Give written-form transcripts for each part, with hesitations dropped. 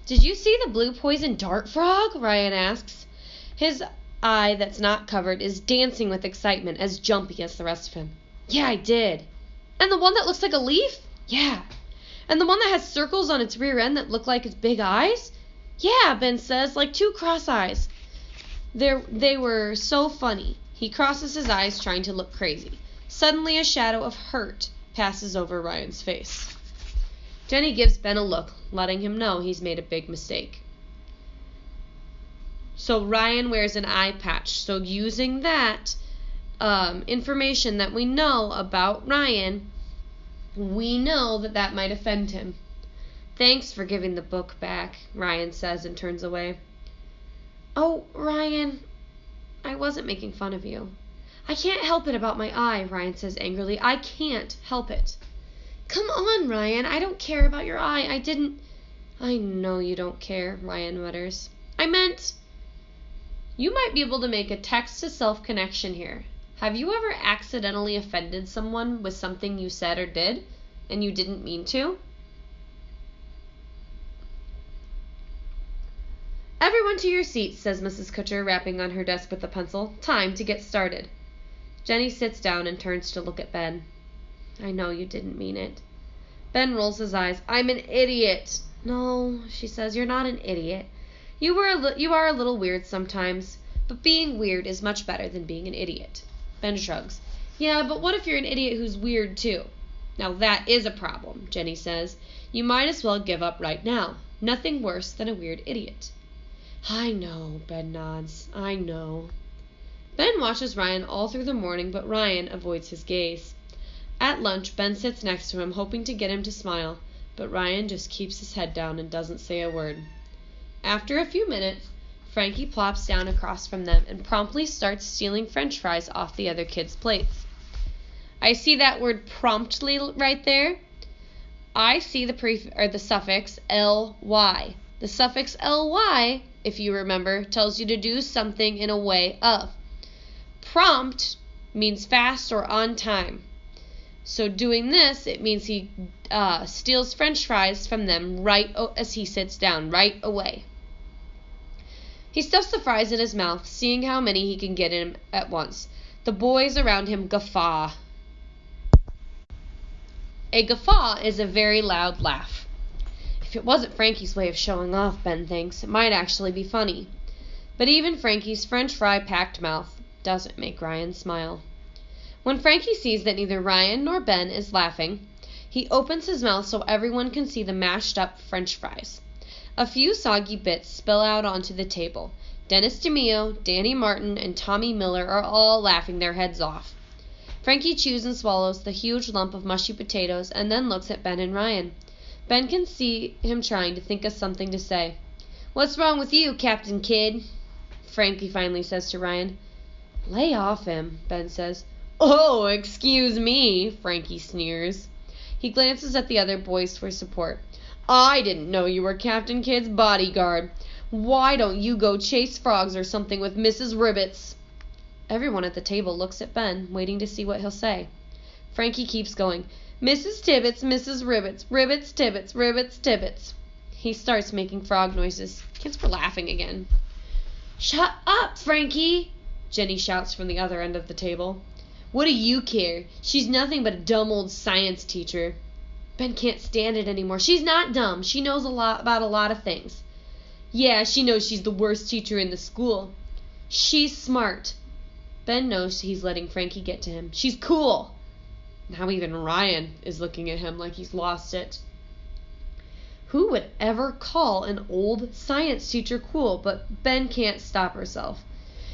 Did you see the blue poison dart frog? Ryan asks. His eye that's not covered is dancing with excitement, as jumpy as the rest of him. Yeah, I did. And the one that looks like a leaf? Yeah. And the one that has circles on its rear end that look like its big eyes? Yeah, Ben says, like 2 cross eyes. They were so funny. He crosses his eyes, trying to look crazy. Suddenly a shadow of hurt passes over Ryan's face. Jenny gives Ben a look, letting him know he's made a big mistake. So Ryan wears an eye patch. So using that information that we know about Ryan, we know that might offend him. Thanks for giving the book back, Ryan says and turns away. Oh, Ryan, I wasn't making fun of you. I can't help it about my eye, Ryan says angrily. I can't help it. Come on, Ryan, I don't care about your eye. I know you don't care, Ryan mutters. I meant, you might be able to make a text-to-self connection here. Have you ever accidentally offended someone with something you said or did, and you didn't mean to? Everyone to your seats, says Mrs. Kutcher, rapping on her desk with a pencil. Time to get started. Jenny sits down and turns to look at Ben. I know you didn't mean it. Ben rolls his eyes. I'm an idiot. No, she says, you're not an idiot. You are a little weird sometimes, but being weird is much better than being an idiot. Ben shrugs. Yeah, but what if you're an idiot who's weird too? Now that is a problem, Jenny says. You might as well give up right now. Nothing worse than a weird idiot. I know, Ben nods. I know. Ben watches Ryan all through the morning, but Ryan avoids his gaze. At lunch, Ben sits next to him, hoping to get him to smile, but Ryan just keeps his head down and doesn't say a word. After a few minutes, Frankie plops down across from them and promptly starts stealing French fries off the other kids' plates. I see that word promptly right there. I see the suffix ly. The suffix ly, if you remember, tells you to do something in a way of. Prompt means fast or on time. So doing this, it means he steals French fries from them right as he sits down, right away. He stuffs the fries in his mouth, seeing how many he can get in at once. The boys around him guffaw. A guffaw is a very loud laugh. If it wasn't Frankie's way of showing off, Ben thinks, it might actually be funny. But even Frankie's French fry-packed mouth doesn't make Ryan smile. When Frankie sees that neither Ryan nor Ben is laughing, he opens his mouth so everyone can see the mashed-up French fries. A few soggy bits spill out onto the table. Dennis DeMio, Danny Martin, and Tommy Miller are all laughing their heads off. Frankie chews and swallows the huge lump of mushy potatoes and then looks at Ben and Ryan. Ben can see him trying to think of something to say. What's wrong with you, Captain Kidd? Frankie finally says to Ryan. Lay off him, Ben says. Oh, excuse me, Frankie sneers. He glances at the other boys for support. I didn't know you were Captain Kidd's bodyguard. Why don't you go chase frogs or something with Mrs. Ribbits? Everyone at the table looks at Ben, waiting to see what he'll say. Frankie keeps going. Mrs. Tibbets, Mrs. Ribbits, Ribbits, Tibbets, Ribbits, Tibbets. He starts making frog noises. Kids were laughing again. Shut up, Frankie, Jenny shouts from the other end of the table. What do you care? She's nothing but a dumb old science teacher. Ben can't stand it anymore. She's not dumb. She knows about a lot of things. Yeah, she knows she's the worst teacher in the school. She's smart. Ben knows he's letting Frankie get to him. She's cool. Now even Ryan is looking at him like he's lost it. Who would ever call an old science teacher cool? But Ben can't stop herself.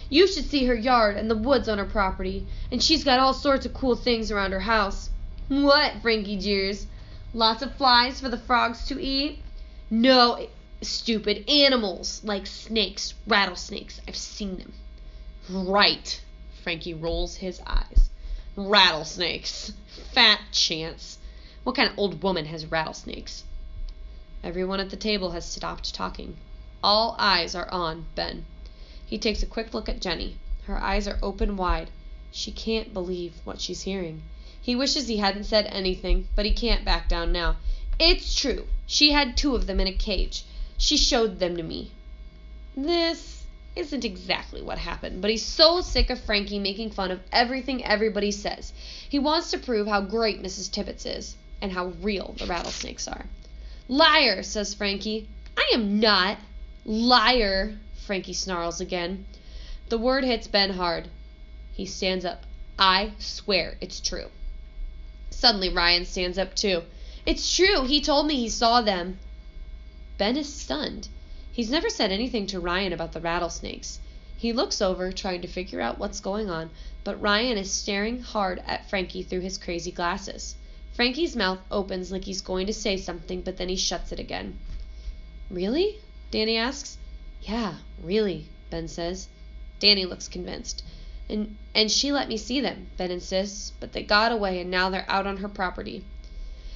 You should see her yard and the woods on her property, and she's got all sorts of cool things around her house. What, Frankie jeers? Lots of flies for the frogs to eat? No, stupid animals, like snakes, rattlesnakes. I've seen them. Right, Frankie rolls his eyes. Rattlesnakes. Fat chance. What kind of old woman has rattlesnakes? Everyone at the table has stopped talking. All eyes are on Ben. He takes a quick look at Jenny. Her eyes are open wide. She can't believe what she's hearing. He wishes he hadn't said anything, but he can't back down now. It's true. She had 2 of them in a cage. She showed them to me. This isn't exactly what happened, but he's so sick of Frankie making fun of everything everybody says. He wants to prove how great Mrs. Tibbets is and how real the rattlesnakes are. Liar, says Frankie. I am not. Liar, Frankie snarls again. The word hits Ben hard. He stands up. I swear it's true. Suddenly Ryan stands up too. It's true. He told me he saw them. Ben is stunned. He's never said anything to Ryan about the rattlesnakes. He looks over, trying to figure out what's going on, but Ryan is staring hard at Frankie through his crazy glasses. Frankie's mouth opens like he's going to say something, but then he shuts it again. Really? Danny asks. Yeah, really, Ben says. Danny looks convinced. And she let me see them, Ben insists, but they got away and now they're out on her property.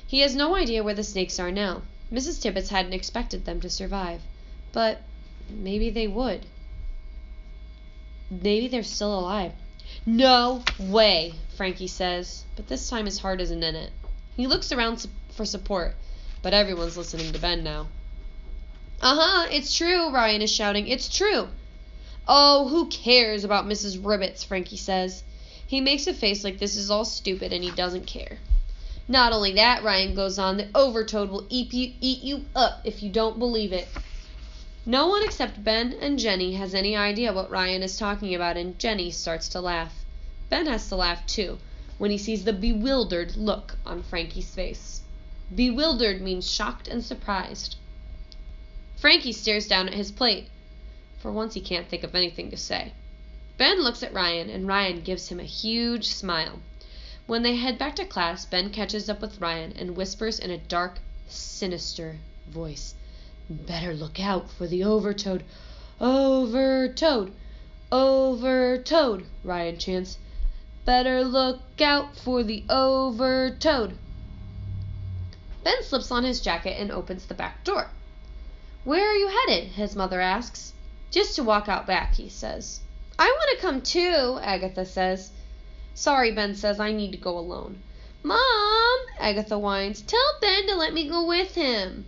He has no idea where the snakes are now. Mrs. Tibbets hadn't expected them to survive. But maybe they would. Maybe they're still alive. No way, Frankie says, but this time his heart isn't in it. He looks around for support, but everyone's listening to Ben now. It's true, Ryan is shouting. It's true. Oh, who cares about Mrs. Ribbits, Frankie says. He makes a face like this is all stupid and he doesn't care. Not only that, Ryan goes on, the Overtoad will eat you up if you don't believe it. No one except Ben and Jenny has any idea what Ryan is talking about, and Jenny starts to laugh. Ben has to laugh too, when he sees the bewildered look on Frankie's face. Bewildered means shocked and surprised. Frankie stares down at his plate. For once he can't think of anything to say. Ben looks at Ryan, and Ryan gives him a huge smile. When they head back to class, Ben catches up with Ryan and whispers in a dark, sinister voice. Better look out for the Overtoad. Overtoad. Overtoad, Ryan chants. Better look out for the Overtoad. Ben slips on his jacket and opens the back door. Where are you headed? His mother asks. Just to walk out back, he says. I want to come too, Agatha says. Sorry, Ben says, I need to go alone. Mom, Agatha whines, tell Ben to let me go with him.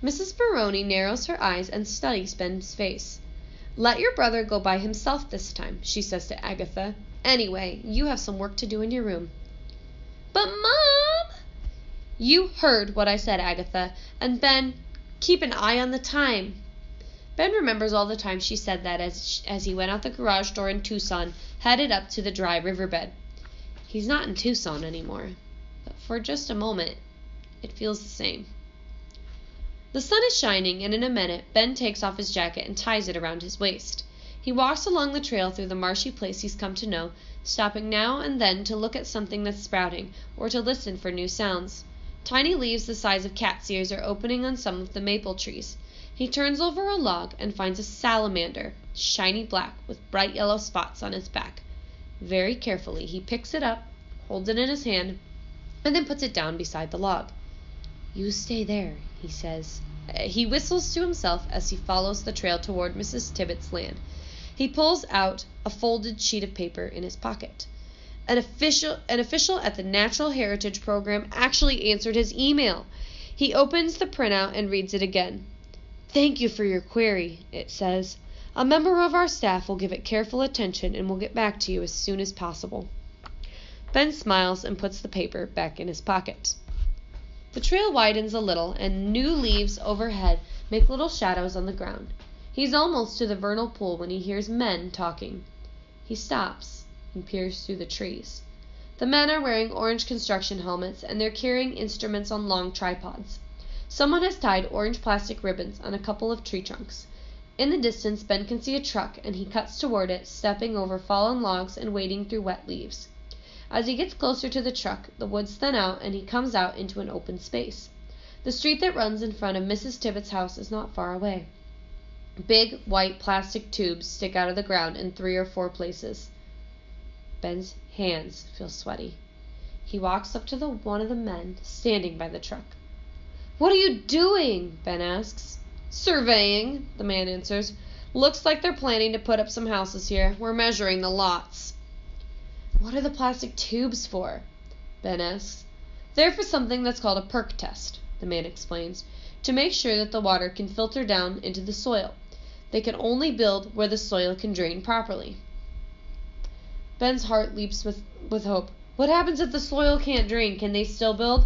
Mrs. Baroni narrows her eyes and studies Ben's face. Let your brother go by himself this time, she says to Agatha. Anyway, you have some work to do in your room. But Mom! You heard what I said, Agatha. And Ben, keep an eye on the time. Ben remembers all the time she said that as he went out the garage door in Tucson, headed up to the dry riverbed. He's not in Tucson anymore, but for just a moment, it feels the same. The sun is shining, and in a minute, Ben takes off his jacket and ties it around his waist. He walks along the trail through the marshy place he's come to know, stopping now and then to look at something that's sprouting, or to listen for new sounds. Tiny leaves the size of cat's ears are opening on some of the maple trees. He turns over a log and finds a salamander, shiny black, with bright yellow spots on its back. Very carefully, he picks it up, holds it in his hand, and then puts it down beside the log. You stay there, he says. He whistles to himself as he follows the trail toward Mrs. Tibbets' land. He pulls out a folded sheet of paper in his pocket. An official at the Natural Heritage Program actually answered his email. He opens the printout and reads it again. Thank you for your query, it says. A member of our staff will give it careful attention and will get back to you as soon as possible. Ben smiles and puts the paper back in his pocket. The trail widens a little, and new leaves overhead make little shadows on the ground. He's almost to the vernal pool when he hears men talking. He stops and peers through the trees. The men are wearing orange construction helmets, and they're carrying instruments on long tripods. Someone has tied orange plastic ribbons on a couple of tree trunks. In the distance, Ben can see a truck, and he cuts toward it, stepping over fallen logs and wading through wet leaves. As he gets closer to the truck, the woods thin out, and he comes out into an open space. The street that runs in front of Mrs. Tibbets' house is not far away. Big, white plastic tubes stick out of the ground in 3 or 4 places. Ben's hands feel sweaty. He walks up to one of the men standing by the truck. What are you doing? Ben asks. Surveying, the man answers. Looks like they're planning to put up some houses here. We're measuring the lots. What are the plastic tubes for? Ben asks. They're for something that's called a perk test, the man explains. to make sure that the water can filter down into the soil. They can only build where the soil can drain properly. Ben's heart leaps with hope. What happens if the soil can't drain? Can they still build?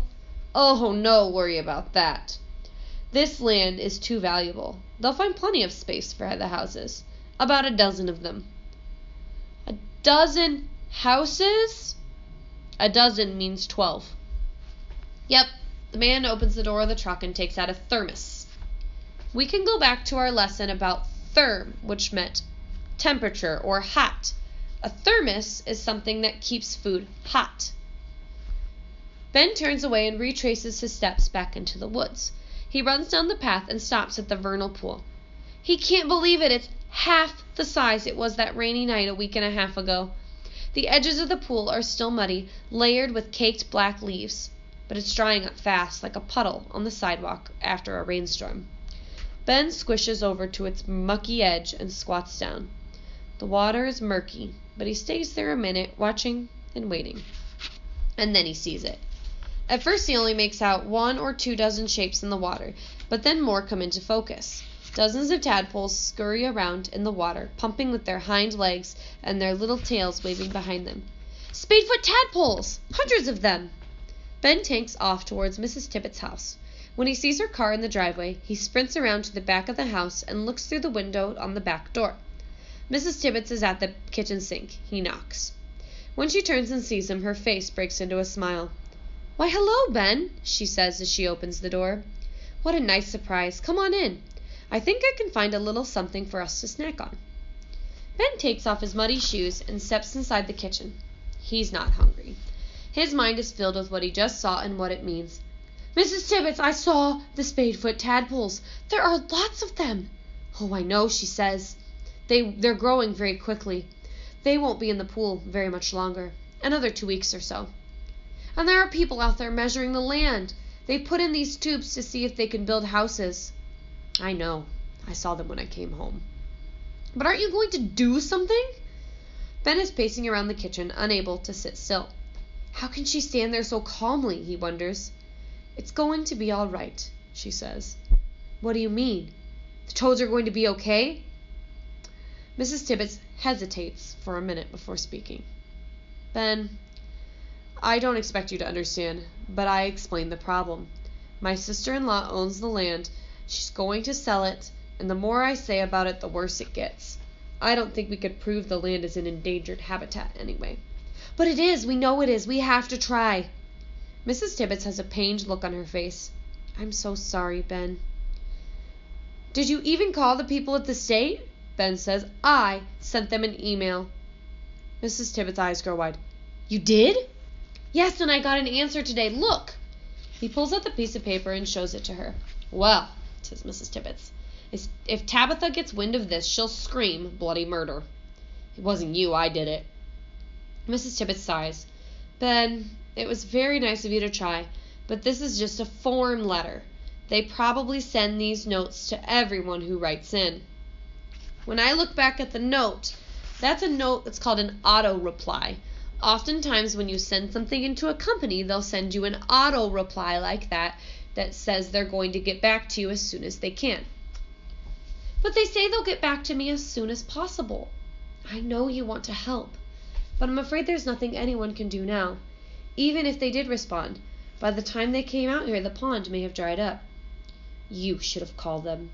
Oh, no worry about that. This land is too valuable. They'll find plenty of space for the houses. About a dozen of them. A dozen houses? A dozen means 12. Yep, the man opens the door of the truck and takes out a thermos. We can go back to our lesson about therm, which meant temperature or hot. A thermos is something that keeps food hot. Ben turns away and retraces his steps back into the woods. He runs down the path and stops at the vernal pool. He can't believe it. It's half the size it was that rainy night a week and a half ago. The edges of the pool are still muddy, layered with caked black leaves, but it's drying up fast like a puddle on the sidewalk after a rainstorm. Ben squishes over to its mucky edge and squats down. The water is murky, but he stays there a minute, watching and waiting. And then he sees it. At first he only makes out 1 or 2 dozen shapes in the water, but then more come into focus. Dozens of tadpoles scurry around in the water, pumping with their hind legs and their little tails waving behind them. Spadefoot tadpoles! Hundreds of them! Ben takes off towards Mrs. Tippett's house. When he sees her car in the driveway, he sprints around to the back of the house and looks through the window on the back door. Mrs. Tibbetts is at the kitchen sink. He knocks. When she turns and sees him, her face breaks into a smile. Why, hello, Ben, she says as she opens the door. What a nice surprise. Come on in. I think I can find a little something for us to snack on. Ben takes off his muddy shoes and steps inside the kitchen. He's not hungry. His mind is filled with what he just saw and what it means. Mrs. Tibbetts, I saw the spadefoot tadpoles. There are lots of them. Oh, I know, she says. They're growing very quickly. They won't be in the pool very much longer. Another 2 weeks or so. And there are people out there measuring the land. They put in these tubes to see if they can build houses. I know. I saw them when I came home. But aren't you going to do something? Ben is pacing around the kitchen, unable to sit still. How can she stand there so calmly, he wonders. It's going to be all right, she says. What do you mean? The toads are going to be okay? Mrs. Tibbetts hesitates for a minute before speaking. Ben, I don't expect you to understand, but I explained the problem. My sister-in-law owns the land. She's going to sell it, and the more I say about it, the worse it gets. I don't think we could prove the land is an endangered habitat anyway. But it is. We know it is. We have to try. Mrs. Tibbetts has a pained look on her face. I'm so sorry, Ben. Did you even call the people at the state? Ben says. I sent them an email. Mrs. Tibbetts' eyes grow wide. You did? Yes, and I got an answer today. Look. He pulls out the piece of paper and shows it to her. Well, says Mrs. Tibbetts, if Tabitha gets wind of this, she'll scream bloody murder. It wasn't you, I did it. Mrs. Tibbetts sighs. Ben, it was very nice of you to try, but this is just a form letter. They probably send these notes to everyone who writes in. When I look back at the note, that's a note that's called an auto-reply. Oftentimes when you send something into a company, they'll send you an auto-reply like that says they're going to get back to you as soon as they can. But they say they'll get back to me as soon as possible. I know you want to help, but I'm afraid there's nothing anyone can do now. Even if they did respond, by the time they came out here, the pond may have dried up. You should have called them,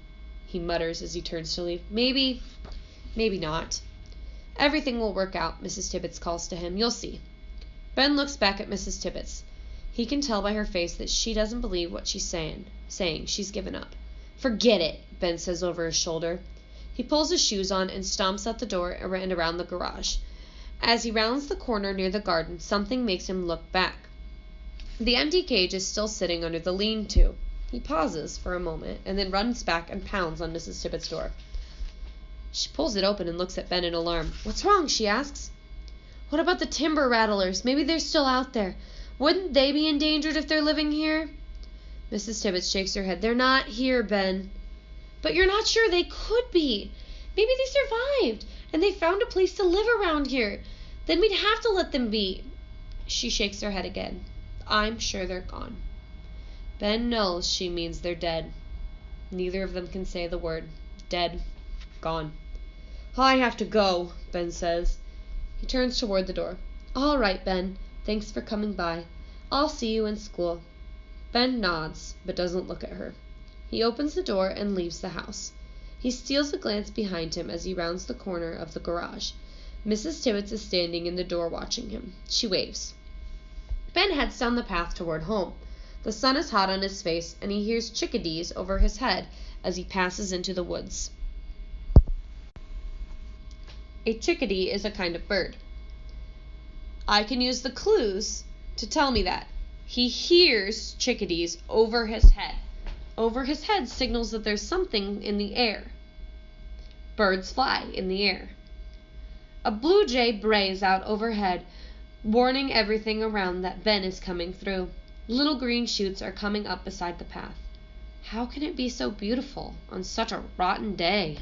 he mutters as he turns to leave. Maybe not. Everything will work out, Mrs. Tibbetts calls to him. You'll see. Ben looks back at Mrs. Tibbetts. He can tell by her face that she doesn't believe what she's saying. She's given up. Forget it, Ben says over his shoulder. He pulls his shoes on and stomps out the door and around the garage. As he rounds the corner near the garden, something makes him look back. The empty cage is still sitting under the lean-to. He pauses for a moment and then runs back and pounds on Mrs. Tibbetts' door. She pulls it open and looks at Ben in alarm. What's wrong? She asks. What about the timber rattlers? Maybe they're still out there. Wouldn't they be endangered if they're living here? Mrs. Tibbetts shakes her head. They're not here, Ben. But you're not sure they could be. Maybe they survived, and they found a place to live around here. Then we'd have to let them be. She shakes her head again. I'm sure they're gone. Ben knows she means they're dead. Neither of them can say the word. Dead. Gone. I have to go, Ben says. He turns toward the door. All right, Ben. Thanks for coming by. I'll see you in school. Ben nods, but doesn't look at her. He opens the door and leaves the house. He steals a glance behind him as he rounds the corner of the garage. Mrs. Tibbets is standing in the door watching him. She waves. Ben heads down the path toward home. The sun is hot on his face, and he hears chickadees over his head as he passes into the woods. A chickadee is a kind of bird. I can use the clues to tell me that. He hears chickadees over his head. Over his head signals that there's something in the air. Birds fly in the air. A blue jay brays out overhead, warning everything around that Ben is coming through. Little green shoots are coming up beside the path. How can it be so beautiful on such a rotten day?